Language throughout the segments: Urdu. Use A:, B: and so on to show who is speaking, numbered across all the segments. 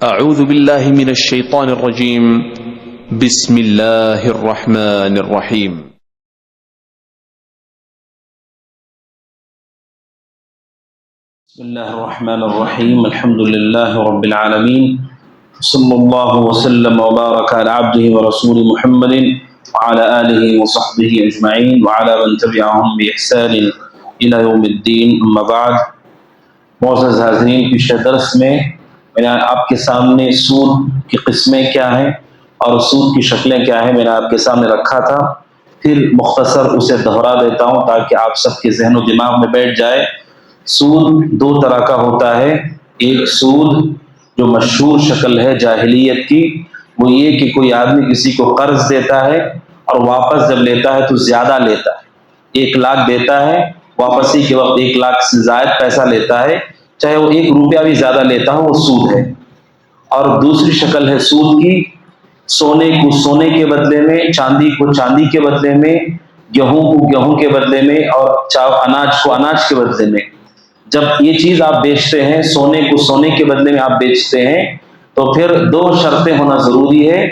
A: اعوذ باللہ من الشیطان الرجیم بسم اللہ الرحمن الرحیم
B: بسم اللہ الرحمن الرحیم الحمد للہ رب العالمین صلی اللہ وسلم وبارک علی عبدہ ورسول محمد وعلى آلہ وصحبہ اجمعین وعلى من تبعهم بإحسان الى یوم الدین اما بعد۔ معزز حاضرین، پچھلے درس میں نے آپ کے سامنے سود کی قسمیں کیا ہیں اور سود کی شکلیں کیا ہیں میں نے آپ کے سامنے رکھا تھا، پھر مختصر اسے دہرا دیتا ہوں تاکہ آپ سب کے ذہن و دماغ میں بیٹھ جائے۔ سود دو طرح کا ہوتا ہے۔ ایک سود جو مشہور شکل ہے جاہلیت کی، وہ یہ کہ کوئی آدمی کسی کو قرض دیتا ہے اور واپس جب لیتا ہے تو زیادہ لیتا ہے، 1,00,000 دیتا ہے، واپسی کے وقت 1,00,000 سے زائد پیسہ لیتا ہے، چاہے وہ 1 روپیہ بھی زیادہ لیتا ہو، وہ سود ہے۔ اور دوسری شکل ہے سود کی، سونے کو سونے کے بدلے میں، چاندی کو چاندی کے بدلے میں، گیہوں کو گیہوں کے بدلے میں، اور اناج کو اناج کے بدلے میں۔ جب یہ چیز آپ بیچتے ہیں، سونے کو سونے کے بدلے میں آپ بیچتے ہیں، تو پھر 2 شرطیں ہونا ضروری ہے۔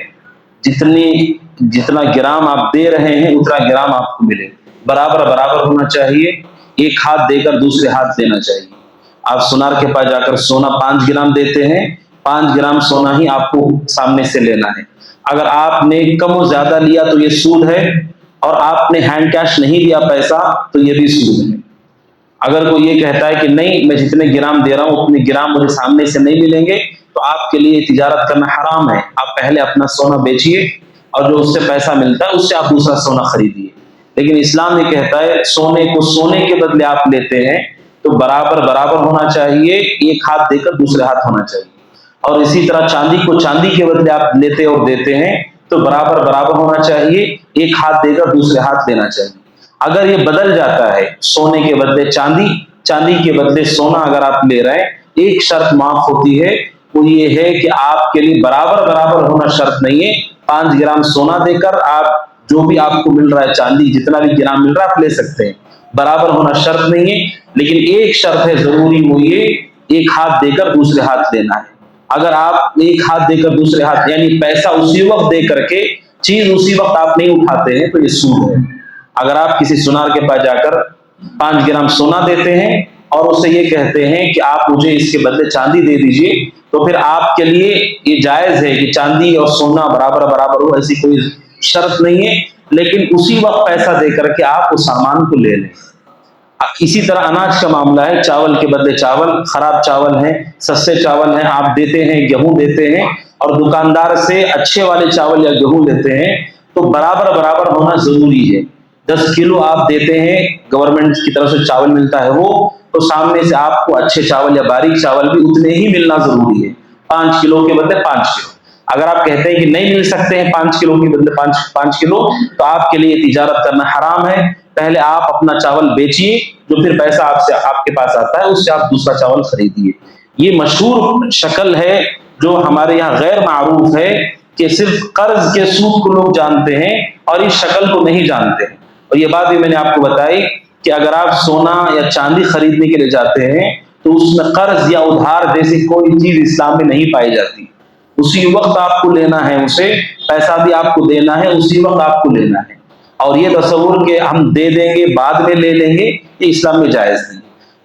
B: جتنا گرام آپ دے رہے ہیں اتنا گرام آپ کو ملے، برابر برابر ہونا چاہیے، ایک ہاتھ دے کر دوسرے ہاتھ دینا چاہیے۔ آپ سونار کے پاس جا کر سونا 5 گرام دیتے ہیں، 5 گرام سونا ہی آپ کو سامنے سے لینا ہے۔ اگر آپ نے کم و زیادہ لیا تو یہ سود ہے، اور آپ نے ہینڈ کیش نہیں دیا پیسہ تو یہ بھی سود ہے۔ اگر کوئی یہ کہتا ہے کہ نہیں میں جتنے گرام دے رہا ہوں اتنے گرام مجھے سامنے سے نہیں ملیں گے، تو آپ کے لیے تجارت کرنا حرام ہے۔ آپ پہلے اپنا سونا بیچیے اور جو اس سے پیسہ ملتا ہے اس سے آپ دوسرا سونا خریدیے۔ لیکن اسلام یہ کہتا ہے سونے کو سونے کے بدلے آپ لیتے ہیں تو برابر برابر ہونا چاہیے، ایک ہاتھ دے کر دوسرے ہاتھ ہونا چاہیے۔ اور اسی طرح چاندی کو چاندی کے بدلے آپ لیتے اور دیتے ہیں تو برابر برابر ہونا چاہیے، ایک ہاتھ دے کر دوسرے ہاتھ دینا چاہیے۔ اگر یہ بدل جاتا ہے، سونے کے بدلے چاندی، چاندی کے بدلے سونا اگر آپ لے رہے ہیں، ایک شرط معاف ہوتی ہے، وہ یہ ہے کہ آپ کے لیے برابر برابر ہونا شرط نہیں ہے۔ 5 گرام سونا دے کر آپ جو بھی آپ کو مل رہا ہے چاندی، جتنا بھی گرام مل رہا ہے آپ لے سکتے ہیں، برابر ہونا شرط نہیں ہے۔ لیکن ایک شرط ہے ضروری، وہ یہ ایک ہاتھ دے کر دوسرے ہاتھ دینا ہے۔ اگر آپ ایک ہاتھ دے کر دوسرے ہاتھ، یعنی پیسہ اسی وقت دے کر کے چیز اسی وقت آپ نہیں اٹھاتے ہیں، تو یہ سود ہے۔ اگر آپ کسی سونار کے پاس جا کر 5 گرام سونا دیتے ہیں اور اسے یہ کہتے ہیں کہ آپ مجھے اس کے بدلے چاندی دے دیجئے، تو پھر آپ کے لیے یہ جائز ہے کہ چاندی اور سونا برابر برابر ہو، ایسی کوئی شرط نہیں ہے، لیکن اسی وقت پیسہ دے کر کے آپ اس سامان کو لے لیں۔ اسی طرح اناج کا معاملہ ہے، چاول کے بدلے چاول، خراب چاول ہیں، سستے چاول ہیں، آپ دیتے ہیں، گیہوں دیتے ہیں، اور دکاندار سے اچھے والے چاول یا گیہوں لیتے ہیں، تو برابر برابر ہونا ضروری ہے۔ 10 کلو آپ دیتے ہیں، گورنمنٹ کی طرف سے چاول ملتا ہے وہ، تو سامنے سے آپ کو اچھے چاول یا باریک چاول بھی اتنے ہی ملنا ضروری ہے، 5 کلو کے بدلے 5 کلو۔ اگر آپ کہتے ہیں کہ نہیں مل سکتے ہیں 5 کلو کے بدلے 5 کلو، تو آپ کے لیے تجارت کرنا حرام ہے۔ پہلے آپ اپنا چاول بیچیے، جو پھر پیسہ آپ کے پاس آتا ہے اس سے آپ دوسرا چاول خریدیے۔ یہ مشہور شکل ہے جو ہمارے یہاں غیر معروف ہے، کہ صرف قرض کے سود کو لوگ جانتے ہیں اور اس شکل کو نہیں جانتے ہیں۔ اور یہ بات بھی میں نے آپ کو بتائی کہ اگر آپ سونا یا چاندی خریدنے کے لیے جاتے ہیں تو اس میں قرض یا ادھار جیسی کوئی چیز اسلام میں نہیں پائی جاتی۔ اسی وقت آپ کو لینا ہے، اسے پیسہ بھی آپ کو دینا ہے، اسی وقت آپ کو لینا ہے۔ اور یہ تصور کہ ہم دے دیں گے بعد میں لے لیں گے، یہ اسلام میں جائز نہیں۔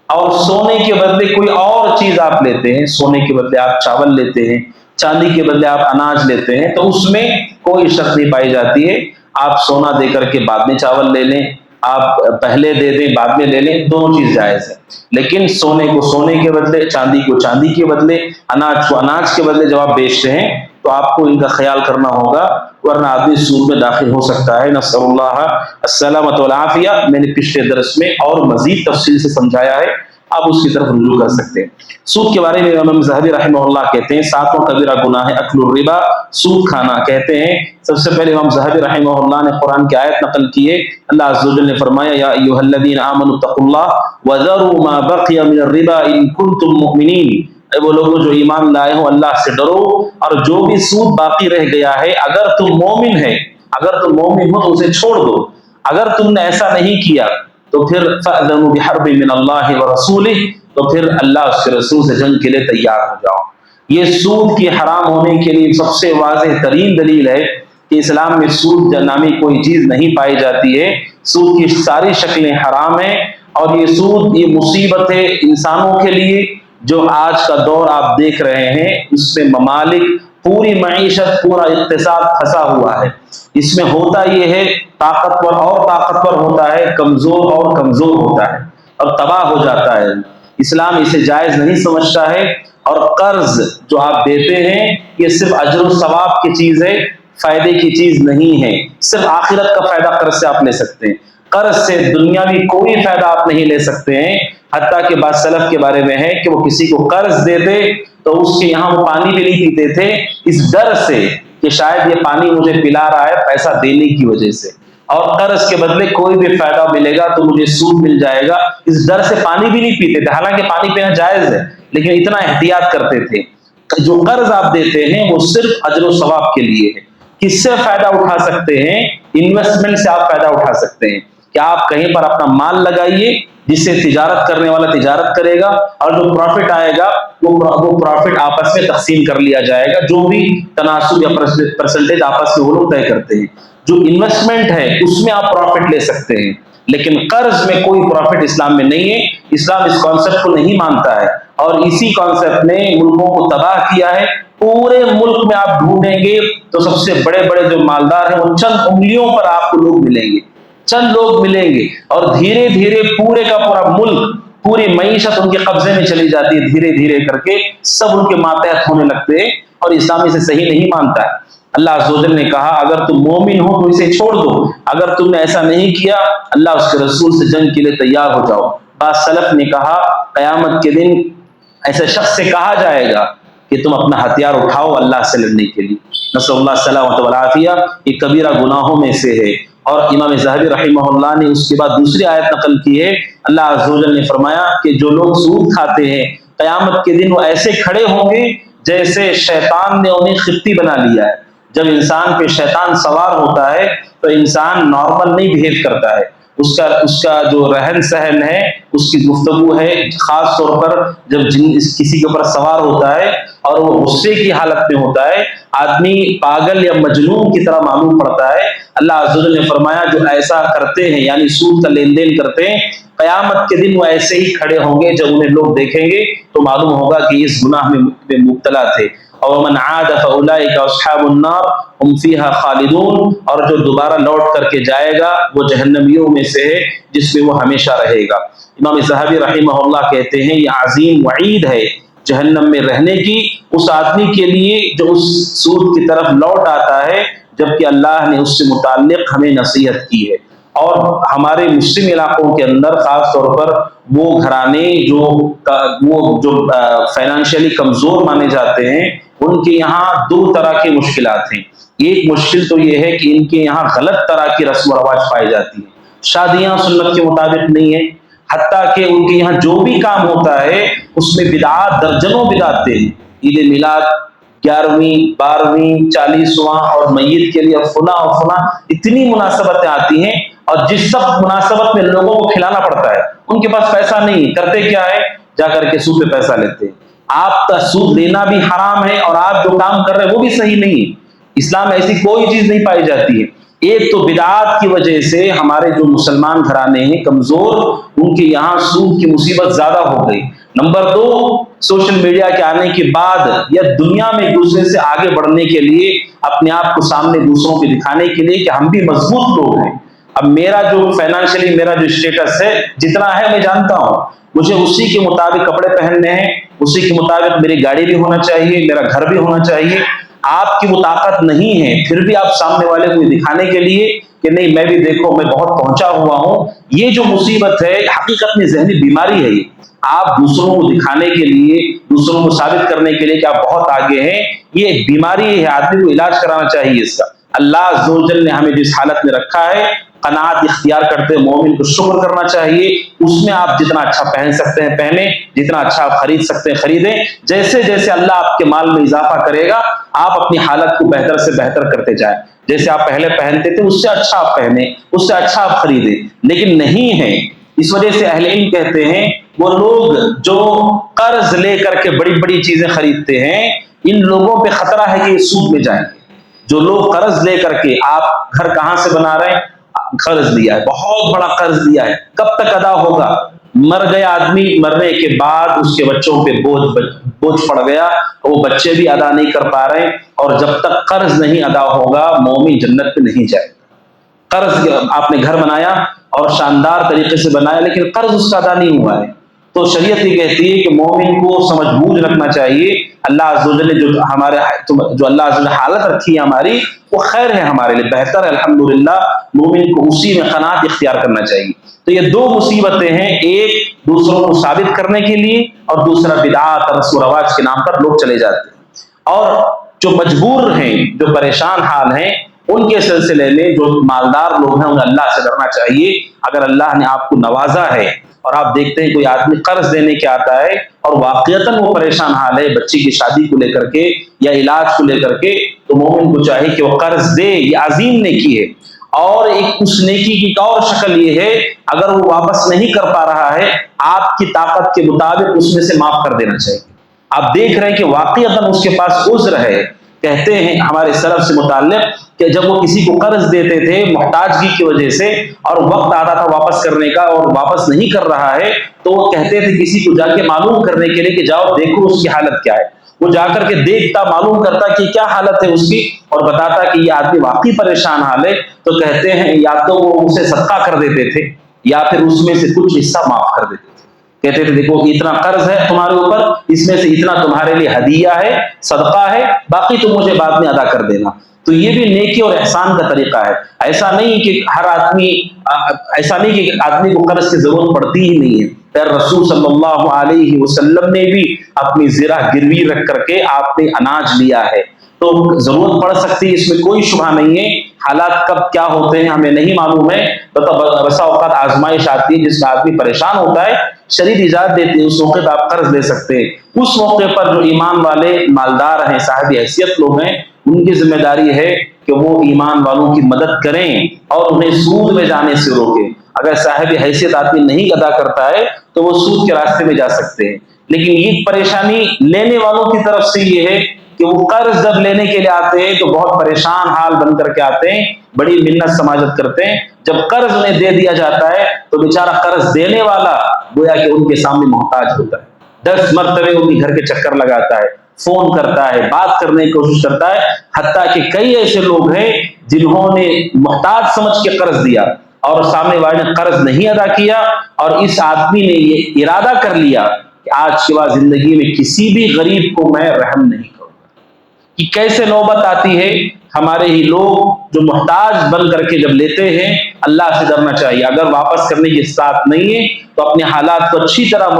B: اور سونے کے بدلے کوئی اور چیز آپ لیتے ہیں، سونے کے بدلے آپ چاول لیتے ہیں، چاندی کے بدلے آپ اناج لیتے ہیں، تو اس میں کوئی شرط نہیں پائی جاتی ہے۔ آپ سونا دے کر کے بعد میں چاول لے لیں، آپ پہلے دے دیں بعد میں لے لیں، دونوں چیز جائز ہے۔ لیکن سونے کو سونے کے بدلے، چاندی کو چاندی کے بدلے، اناج کو اناج کے بدلے جب آپ بیچتے ہیں تو آپ کو ان کا خیال کرنا ہوگا، ورنہ آدمی سود میں داخل ہو سکتا ہے۔ نسأل اللہ السلامۃ والعافیہ۔ میں نے پچھلے درس میں اور مزید تفصیل سے سمجھایا ہے، آپ اس کی طرف رجوع کر سکتے ہیں۔ سود کے بارے میں امام ذہبی رحمہ اللہ کہتے ہیں 7واں کبیرہ گناہ ہے اکل الربا، سود کھانا۔ کہتے ہیں سب سے پہلے امام ذہبی رحمہ اللہ نے قرآن کی آیت نقل کی ہے، اللہ عز و جل نے فرمایا یا ایھا الذین آمنوا اتقوا اللہ وذروا ما بقی من الربا ان کنتم مؤمنین، اے وہ لوگوں جو ایمان لائے ہو اللہ سے ڈرو، اور جو بھی سود باقی رہ گیا ہے اگر تم مومن ہے، اگر تم مومن ہو تو اسے چھوڑ دو۔ اگر تم نے ایسا نہیں کیا تو پھر فأذنوا بحرب من اللہ ورسولہ، تو پھر اللہ اس کے رسول سے جنگ کے لیے تیار ہو جاؤ۔ یہ سود کی حرام ہونے کے لیے سب سے واضح ترین دلیل ہے کہ اسلام میں سود نامی کوئی چیز نہیں پائی جاتی ہے. سود کی ساری شکلیں حرام ہیں، اور یہ سود یہ مصیبت ہے انسانوں کے لیے. جو آج کا دور آپ دیکھ رہے ہیں اس میں ممالک، پوری معیشت، پورا اقتصاد پھنسا ہوا ہے. اس میں ہوتا یہ ہے طاقتور اور طاقتور ہوتا ہے، کمزور اور کمزور ہوتا ہے اور تباہ ہو جاتا ہے. اسلام اسے جائز نہیں سمجھتا ہے. اور قرض جو آپ دیتے ہیں یہ صرف اجر و ثواب کی چیز ہے، فائدے کی چیز نہیں ہے. صرف آخرت کا فائدہ قرض سے آپ لے سکتے ہیں. قرض سے دنیاوی کوئی فائدہ آپ نہیں لے سکتے ہیں. حتیٰ کہ بعض سلف کے بارے میں ہے کہ وہ کسی کو قرض دیتے تو اس کے یہاں وہ پانی بھی نہیں پیتے تھے، اس ڈر سے کہ شاید یہ پانی مجھے پلا رہا ہے پیسہ دینے کی وجہ سے، اور قرض کے بدلے کوئی بھی فائدہ ملے گا تو مجھے سود مل جائے گا، اس ڈر سے پانی بھی نہیں پیتے تھے. حالانکہ پانی پینا جائز ہے لیکن اتنا احتیاط کرتے تھے. جو قرض آپ دیتے ہیں وہ صرف اجر و ثواب کے لیے ہے. کس سے فائدہ اٹھا سکتے ہیں؟ انویسٹمنٹ سے آپ فائدہ اٹھا سکتے ہیں کہ آپ کہیں پر اپنا مال لگائیے جس سے تجارت کرنے والا تجارت کرے گا، اور جو پروفٹ آئے گا وہ پروفٹ آپس میں تقسیم کر لیا جائے گا، جو بھی تناسب یا پرسنٹیج آپس میں وہ لوگ طے کرتے ہیں. جو انویسٹمنٹ ہے اس میں آپ پروفٹ لے سکتے ہیں، لیکن قرض میں کوئی پروفٹ اسلام میں نہیں ہے. اسلام اس کانسیپٹ کو نہیں مانتا ہے، اور اسی کانسیپٹ نے ملکوں کو تباہ کیا ہے. پورے ملک میں آپ ڈھونڈیں گے تو سب سے بڑے بڑے جو مالدار ہیں وہ چند انگلیوں پر آپ کو لوگ ملیں گے، چند لوگ ملیں گے، اور دھیرے دھیرے پورے کا پورا ملک، پوری معیشت ان کے قبضے میں چلی جاتی ہے. دھیرے دھیرے کر کے سب ان کے ماتحت ہونے لگتے ہیں، اور اسلام اسے صحیح نہیں مانتا ہے. اللہ عز و جل نے کہا اگر تم مومن ہو تو اسے چھوڑ دو، اگر تم نے ایسا نہیں کیا اللہ اس کے رسول سے جنگ کے لیے تیار ہو جاؤ. بعض سلف نے کہا قیامت کے دن ایسے شخص سے کہا جائے گا کہ تم اپنا ہتھیار اٹھاؤ اللہ سے لڑنے کے لیے. نسأل اللہ سلامت والعافیہ. یہ کبیرہ گناہوں میں سے ہے. اور امام ذہبی رحمہ اللہ نے اس کے بعد دوسری آیت نقل کی ہے. اللہ عز و جل نے فرمایا کہ جو لوگ سود کھاتے ہیں قیامت کے دن وہ ایسے کھڑے ہوں گے جیسے شیطان نے انہیں خطی بنا لیا ہے. جب انسان پہ شیطان سوار ہوتا ہے تو انسان نارمل نہیں بہیو کرتا ہے. اس کا جو رہن سہن ہے، اس کی گفتگو ہے، خاص طور پر جب کسی کے اوپر سوار ہوتا ہے اور وہ غصے کی حالت میں ہوتا ہے، آدمی پاگل یا مجنون کی طرح معلوم پڑتا ہے. اللہ عز و جل نے فرمایا جو ایسا کرتے ہیں یعنی سود کا لین دین کرتے ہیں قیامت کے دن وہ ایسے ہی کھڑے ہوں گے. جب انہیں لوگ دیکھیں گے تو معلوم ہوگا کہ اس گناہ میں مبتلا تھے. اور من عاد فاولئک اصحاب النار هم فيها خالدون، اور جو دوبارہ لوٹ کر کے جائے گا وہ جہنمیوں میں سے ہے جس میں وہ ہمیشہ رہے گا. امام ذہبی رحمہ اللہ کہتے ہیں یہ عظیم وعید ہے جہنم میں رہنے کی اس آدمی کے لیے جو اس سود کی طرف لوٹ آتا ہے جبکہ اللہ نے اس سے متعلق ہمیں نصیحت کی ہے. اور ہمارے مسلم علاقوں کے اندر خاص طور پر وہ گھرانے جو فائنانشلی کمزور مانے جاتے ہیں ان کے یہاں دو طرح کی مشکلات ہیں. ایک مشکل تو یہ ہے کہ ان کے یہاں غلط طرح کی رسم و رواج پائی جاتی ہیں. شادیاں سنت کے مطابق نہیں ہیں، حتیٰ کہ ان کے یہاں جو بھی کام ہوتا ہے اس میں بدعات درجنوں بدعتیں ہیں. عید میلاد 11ویں 12ویں 40واں اور میت کے لیے فلاں اور فلاں اتنی مناسبتیں آتی ہیں، اور جس سب مناسبت میں لوگوں کو کھلانا پڑتا ہے ان کے پاس پیسہ نہیں، کرتے کیا ہے جا کر کے سود پہ پیسہ لیتے ہیں. آپ کا سود لینا بھی حرام ہے اور آپ جو کام کر رہے ہیں وہ بھی صحیح نہیں ہے. اسلام میں ایسی کوئی چیز نہیں پائی جاتی ہے. ایک تو بدعات کی وجہ سے ہمارے جو مسلمان گھرانے ہیں کمزور، ان کے یہاں سود کی مصیبت زیادہ ہو گئی. نمبر دو، سوشل میڈیا کے آنے کے بعد یا دنیا میں ایک دوسرے سے آگے بڑھنے کے لیے اپنے آپ کو سامنے دوسروں کو دکھانے کے لیے کہ ہم بھی مضبوط لوگ ہیں. اب میرا جو فائنانشلی میرا جو اسٹیٹس ہے جتنا ہے میں جانتا ہوں، مجھے اسی کے مطابق کپڑے پہننے ہیں، اسی کے مطابق میری گاڑی بھی ہونا چاہیے، میرا گھر بھی ہونا چاہیے. آپ کی وہ طاقت نہیں ہے پھر بھی آپ سامنے والے کو دکھانے کے لیے کہ نہیں میں بھی دیکھو میں بہت پہنچا ہوا ہوں. یہ جو مصیبت ہے حقیقت میں ذہنی بیماری ہے. آپ دوسروں کو دکھانے کے لیے، دوسروں کو ثابت کرنے کے لیے کہ آپ بہت آگے ہیں، یہ ایک بیماری ہے. آدمی کو علاج کرانا چاہیے اس کا. اللہ عز و جل نے ہمیں جس حالت میں رکھا ہے قناعت اختیار کرتے مومن کو شکر کرنا چاہیے. اس میں آپ جتنا اچھا پہن سکتے ہیں پہنیں، جتنا اچھا آپ خرید سکتے ہیں خریدیں. جیسے جیسے اللہ آپ کے مال میں اضافہ کرے گا آپ اپنی حالت کو بہتر سے بہتر کرتے جائیں. جیسے آپ پہلے پہنتے تھے اس سے اچھا آپ پہنیں، اس سے اچھا آپ خریدیں. لیکن نہیں ہے. اس وجہ سے اہل علم کہتے ہیں وہ لوگ جو قرض لے کر کے بڑی بڑی چیزیں خریدتے ہیں، ان لوگوں پہ خطرہ ہے کہ یہ سود میں جائیں گے۔ جو لوگ قرض لے کر کے، آپ گھر کہاں سے بنا رہے ہیں؟ قرض لیا ہے، بہت بڑا قرض لیا ہے، کب تک ادا ہوگا؟ مر گیا آدمی، مرنے کے بعد اس کے بچوں پہ بوجھ پڑ گیا، وہ بچے بھی ادا نہیں کر پا رہے، اور جب تک قرض نہیں ادا ہوگا مومن جنت پہ نہیں جائے۔ قرض آپ نے گھر بنایا اور شاندار طریقے سے بنایا، لیکن قرض اس کا ادا نہیں ہوا ہے، تو شریعت یہ کہتی ہے کہ مومن کو سمجھ بوجھ رکھنا چاہیے۔ اللہ عز و جل نے جو اللہ عز و جل حالت رکھی ہے ہماری، وہ خیر ہے ہمارے لیے، بہتر ہے الحمدللہ، مومن کو اسی میں قناعت اختیار کرنا چاہیے۔ تو یہ دو مصیبتیں ہیں، ایک دوسروں کو ثابت کرنے کے لیے، اور دوسرا بدعات اور رسم و رواج کے نام پر لوگ چلے جاتے ہیں۔ اور جو مجبور ہیں، جو پریشان حال ہیں، ان کے سلسلے میں جو مالدار لوگ ہیں انہیں اللہ سے ڈرنا چاہیے۔ اگر اللہ نے آپ کو نوازا ہے اور آپ دیکھتے ہیں کوئی آدمی قرض دینے کے آتا ہے اور واقعتاً وہ پریشان حال ہے بچی کی شادی کو لے کر کے یا علاج کو لے کر کے، تو مومن کو چاہیے کہ وہ قرض دے، یہ عظیم نیکی ہے۔ اور ایک اس نیکی کی ایک اور شکل یہ ہے، اگر وہ واپس نہیں کر پا رہا ہے، آپ کی طاقت کے مطابق اس میں سے معاف کر دینا چاہیے۔ آپ دیکھ رہے ہیں کہ واقعتاً اس کے پاس عذر ہے۔ کہتے ہیں ہمارے سلف سے متعلق کہ جب وہ کسی کو قرض دیتے تھے محتاجگی کی وجہ سے، اور وقت آتا تھا واپس کرنے کا اور واپس نہیں کر رہا ہے، تو وہ کہتے تھے کسی کو جا کے معلوم کرنے کے لیے کہ جاؤ دیکھو اس کی حالت کیا ہے۔ وہ جا کر کے دیکھتا، معلوم کرتا کہ کیا حالت ہے اس کی، اور بتاتا کہ یہ آدمی واقعی پریشان حال ہے، تو کہتے ہیں یا تو وہ اسے صدقہ کر دیتے تھے یا پھر اس میں سے کچھ حصہ معاف کر دیتے تھے۔ کہتے تھے دیکھو اتنا قرض ہے تمہارے اوپر، اس میں سے اتنا تمہارے لیے ہدیہ ہے، صدقہ ہے، باقی تم مجھے بعد میں ادا کر دینا۔ تو یہ بھی نیکی اور احسان کا طریقہ ہے۔ ایسا نہیں کہ آدمی کو قرض کی ضرورت پڑتی ہی نہیں ہے۔ پھر رسول صلی اللہ علیہ وسلم نے بھی اپنی زرہ گروی رکھ کر کے آپ نے اناج لیا ہے، تو ضرورت پڑ سکتی ہے، اس میں کوئی شبہ نہیں ہے۔ حالات کب کیا ہوتے ہیں ہمیں نہیں معلوم ہے، بسا اوقات آزمائش آتی ہے جس میں آدمی پریشان ہوتا ہے، شریعت اجازت دیتی ہے اس موقع پہ آپ قرض لے سکتے ہیں۔ اس موقع پر جو ایمان والے مالدار ہیں، صاحب حیثیت لوگ ہیں، ان کی ذمہ داری ہے کہ وہ ایمان والوں کی مدد کریں اور انہیں سود میں جانے سے روکیں۔ اگر صاحب حیثیت آدمی نہیں ادا کرتا ہے تو وہ سود کے راستے میں جا سکتے ہیں، لیکن یہ پریشانی لینے والوں کی طرف سے یہ ہے کہ وہ قرض جب لینے کے لیے آتے ہیں تو بہت پریشان حال بن کر کے آتے ہیں، بڑی منت سماجت کرتے ہیں۔ جب قرض انہیں دے دیا جاتا ہے تو بیچارہ قرض دینے والا گویا کہ ان کے سامنے محتاج ہوتا ہے، 10 مرتبہ ان کے گھر کے چکر لگاتا ہے، فون کرتا ہے، بات کرنے کی کوشش کرتا ہے، حتیٰ کہ کئی ایسے لوگ ہیں جنہوں نے محتاج سمجھ کے قرض دیا اور سامنے والے نے قرض نہیں ادا کیا، اور اس آدمی نے یہ ارادہ کر لیا کہ آج کے بعد زندگی میں کسی بھی غریب کو میں رحم نہیں کروں گا۔ کہ کیسے نوبت آتی ہے، ہمارے ہی لوگ جو محتاج بن کر کے جب لیتے ہیں، اللہ سے ڈرنا چاہیے۔ اگر واپس کرنے کی ساتھ نہیں ہے تو اپنے حالات کو اچھی طرح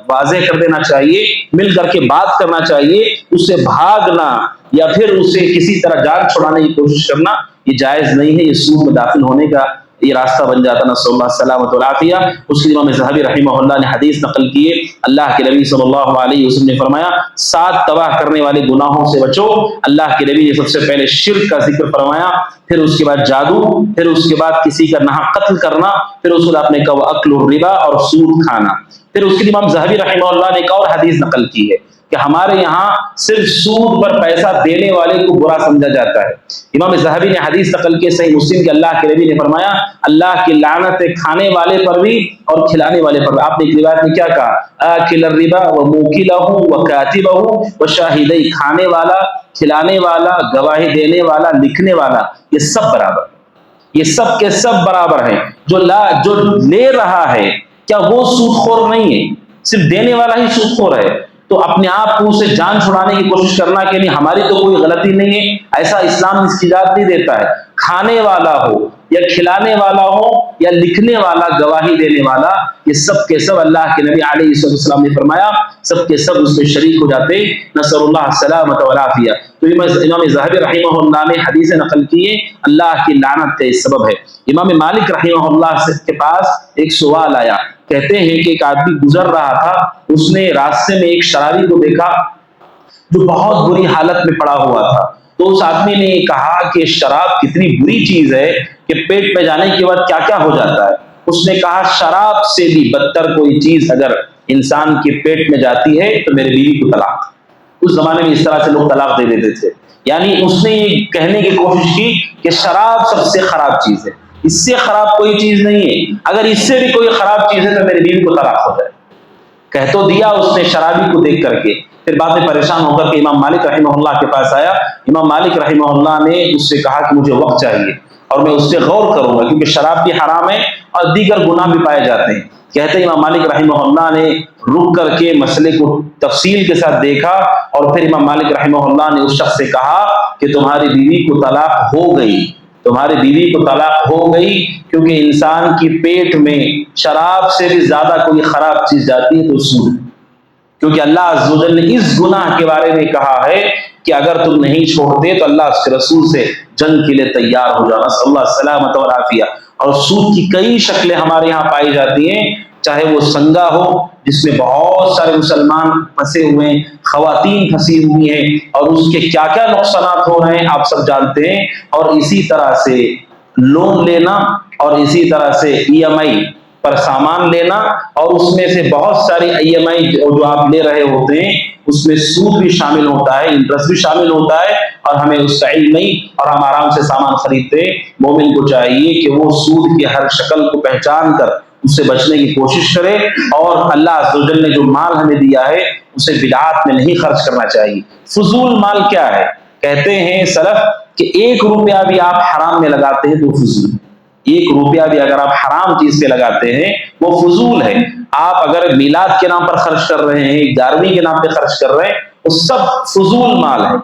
B: واضح کر دینا چاہیے، مل کر کے بات کرنا چاہیے، اس سے بھاگنا یا پھر اسے کسی طرح جان چھڑانے کی کوشش کرنا یہ جائز نہیں ہے، یہ سود میں داخل ہونے کا یہ راستہ بن جاتا ہے۔ نسأل اللہ سلامت والعافیہ۔ اس کے امام ذہبی رحمہ اللہ نے حدیث نقل کی ہے، اللہ کے نبی صلی اللہ علیہ وسلم نے فرمایا 7 تباہ کرنے والے گناہوں سے بچو۔ اللہ کے نبی نے سب سے پہلے شرک کا ذکر فرمایا، پھر اس کے بعد جادو، پھر اس کے بعد کسی کا ناحق قتل کرنا، پھر اس کے بعد آپ نے کہا اکل الربا اور سود کھانا۔ پھر اس کے امام ذہبی رحمہ اللہ نے ایک اور حدیث نقل کی ہے کہ ہمارے یہاں صرف سود پر پیسہ دینے والے کو برا سمجھا جاتا ہے۔ امام ذہبی نے حدیث نقل کی صحیح مسلم کے، اللہ کے نبی نے فرمایا اللہ کی لعنت ہے کھانے والے پر بھی اور کھلانے والے پر بھی۔ آپ نے ایک روایت میں کیا کہا؟ آکل الربا وموکلہ وکاتبہ وشاہدی، کھانے والا، کھلانے والا، گواہی دینے والا، لکھنے والا، یہ سب برابر، یہ سب کے سب برابر ہیں۔ جو لے رہا ہے کیا وہ سود خور نہیں ہے؟ صرف دینے والا ہی سود خور ہے؟ تو اپنے آپ کو اسے جان چھڑانے کی کوشش کرنا کہ نہیں ہماری تو کوئی غلطی نہیں ہے، ایسا اسلام اس کی اجازت نہیں دیتا ہے۔ کھانے والا ہو یا کھلانے والا ہو یا لکھنے والا، گواہی دینے والا، یہ سب کے سب اللہ کے نبی علیہ السلام نے فرمایا سب کے سب اس میں شریک ہو جاتے۔ نسأل اللہ السلامۃ والعافیہ۔ تو امام ذہبی رحمہ اللہ نے حدیث نقل کی ہے، اللہ کی لعنت کا سبب ہے۔ امام مالک رحمہ اللہ کے پاس ایک سوال آیا، کہتے ہیں کہ ایک آدمی گزر رہا تھا، اس نے راستے میں ایک شرابی کو دیکھا جو بہت بری حالت میں پڑا ہوا تھا، تو اس آدمی نے کہا کہ شراب کتنی بری چیز ہے کہ پیٹ میں جانے کے بعد کیا کیا ہو جاتا ہے۔ اس نے کہا شراب سے بھی بدتر کوئی چیز اگر انسان کے پیٹ میں جاتی ہے تو میرے بیوی کو طلاق۔ اس زمانے میں اس طرح سے لوگ طلاق دے دیتے تھے، یعنی اس نے یہ کہنے کی کوشش کی کہ شراب سب سے خراب چیز ہے، اس سے خراب کوئی چیز نہیں ہے، اگر اس سے بھی کوئی خراب چیز ہے تو میری بیوی کو طلاق ہو جائے۔ کہہ تو دیا اس نے شرابی کو دیکھ کر کے، پھر بعد میں پریشان ہو کر کے امام مالک رحمہ اللہ کے پاس آیا۔ امام مالک رحمہ اللہ نے اس سے کہا کہ مجھے وقت چاہیے اور میں اس پہ غور کروں گا، کیونکہ شراب بھی حرام ہے اور دیگر گناہ بھی پائے جاتے ہیں۔ کہتے ہیں امام مالک رحمہ اللہ نے رک کر کے مسئلے کو تفصیل کے ساتھ دیکھا، اور پھر امام مالک رحمہ اللہ نے اس شخص سے کہا کہ تمہاری بیوی کو طلاق ہو گئی، تمہاری بیوی کو طلاق ہو گئی، کیونکہ انسان کی پیٹ میں شراب سے بھی زیادہ کوئی خراب چیز جاتی ہے تو سود، کیونکہ اللہ عز و جل نے اس گناہ کے بارے میں کہا ہے کہ اگر تم نہیں چھوڑتے تو اللہ اس کے رسول سے جنگ کے لیے تیار ہو جانا، صلی اللہ سلامت و عافیہ۔ اور سود کی کئی شکلیں ہمارے یہاں پائی جاتی ہیں، چاہے وہ سنگا ہو جس میں بہت سارے مسلمان پھنسے ہوئے ہیں، خواتین پھنسی ہوئی ہیں، اور اس کے کیا کیا نقصانات ہو رہے ہیں آپ سب جانتے ہیں۔ اور اسی طرح سے لون لینا، اور اسی طرح سے EMI پر سامان لینا، اور اس میں سے بہت ساری EMI جو آپ لے رہے ہوتے ہیں اس میں سود بھی شامل ہوتا ہے، انٹرسٹ بھی شامل ہوتا ہے، اور ہمیں اس کا علم نہیں، اور ہم آرام سے سامان خریدتے ہیں۔ مومن کو چاہیے کہ وہ سود کی ہر شکل کو پہچان کر اس سے بچنے کی کوشش کرے، اور اللہ عز و جل نے جو مال ہمیں دیا ہے اسے بدعات میں نہیں خرچ کرنا چاہیے۔ فضول مال کیا ہے؟ کہتے ہیں سلف کہ 1 روپیہ بھی آپ حرام میں لگاتے ہیں تو فضول، 1 روپیہ بھی اگر آپ حرام چیز پہ لگاتے ہیں وہ فضول ہے۔ آپ اگر میلاد کے نام پر خرچ کر رہے ہیں، 11ویں کے نام پہ خرچ کر رہے ہیں، وہ سب فضول مال ہے،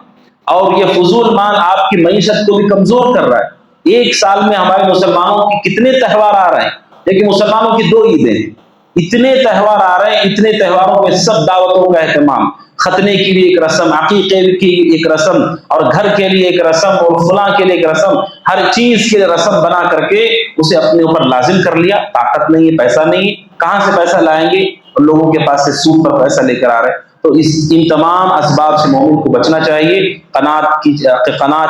B: اور یہ فضول مال آپ کی معیشت کو بھی کمزور کر رہا ہے۔ 1 سال میں ہمارے مسلمانوں کی کتنے تہوار آ رہے ہیں، لیکن مسلمانوں کی 2 عیدیں ہیں، اتنے تہوار آ رہے ہیں، اتنے تہواروں میں سب دعوتوں کا اہتمام، ختنے کی بھی ایک رسم، عقیقے کی ایک رسم، اور گھر کے لیے ایک رسم، اور فلاں کے لیے ایک رسم، ہر چیز کے لیے رسم بنا کر کے اسے اپنے اوپر لازم کر لیا۔ طاقت نہیں ہے، پیسہ نہیں ہے، کہاں سے پیسہ لائیں گے؟ اور لوگوں کے پاس سے سود پر پیسہ لے کر آ رہے ہیں۔ تو ان تمام اسباب سے مومن کو بچنا چاہیے، قناعت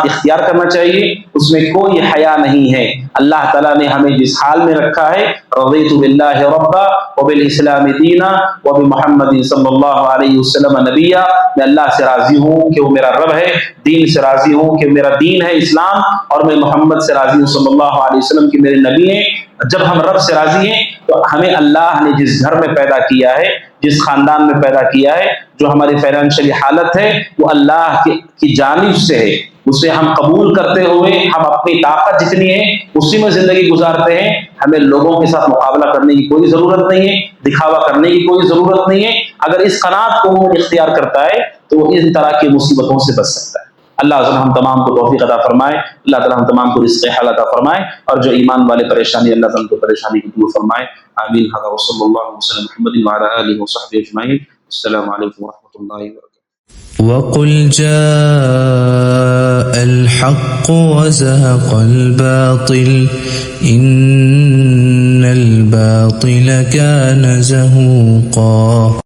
B: اختیار کرنا چاہیے، اس میں کوئی حیا نہیں ہے۔ اللہ تعالیٰ نے ہمیں جس حال میں رکھا ہے، رضیت باللہ ربا وبالاسلام دینا وبمحمد صلی اللہ علیہ وسلم نبیا، میں اللہ سے راضی ہوں کہ وہ میرا رب ہے، دین سے راضی ہوں کہ میرا دین ہے اسلام، اور میں محمد سے راضی ہوں صلی اللہ علیہ وسلم کہ میرے نبی ہیں۔ جب ہم رب سے راضی ہیں تو ہمیں اللہ نے جس گھر میں پیدا کیا ہے، جس خاندان میں پیدا کیا ہے، جو ہماری فائنینشلی حالت ہے وہ اللہ کی جانب سے ہے، اسے ہم قبول کرتے ہوئے ہم اپنی طاقت جتنی ہے اسی میں زندگی گزارتے ہیں۔ ہمیں لوگوں کے ساتھ مقابلہ کرنے کی کوئی ضرورت نہیں ہے، دکھاوا کرنے کی کوئی ضرورت نہیں ہے۔ اگر اس قناعت کو وہ اختیار کرتا ہے تو وہ ان طرح کی مصیبتوں سے بچ سکتا ہے۔ اللہ تعالیٰ ہم تمام کو توفیق عطا فرمائے، اللہ تعالیٰ ہم تمام کو رزق حلال عطا فرمائے، اور جو ایمان والے پریشانی اللہ تعالیٰ کو پریشانی کو دور فرمائے، آمین۔ هذا وصلی اللہ وسلم محمد وعلى آلہ وصحبہ اجمعین۔ السلام علیکم ورحمۃ اللہ وبرکاتہ۔
C: وقل جاء الحق وزهق الباطل إن الباطل كان زهوقا۔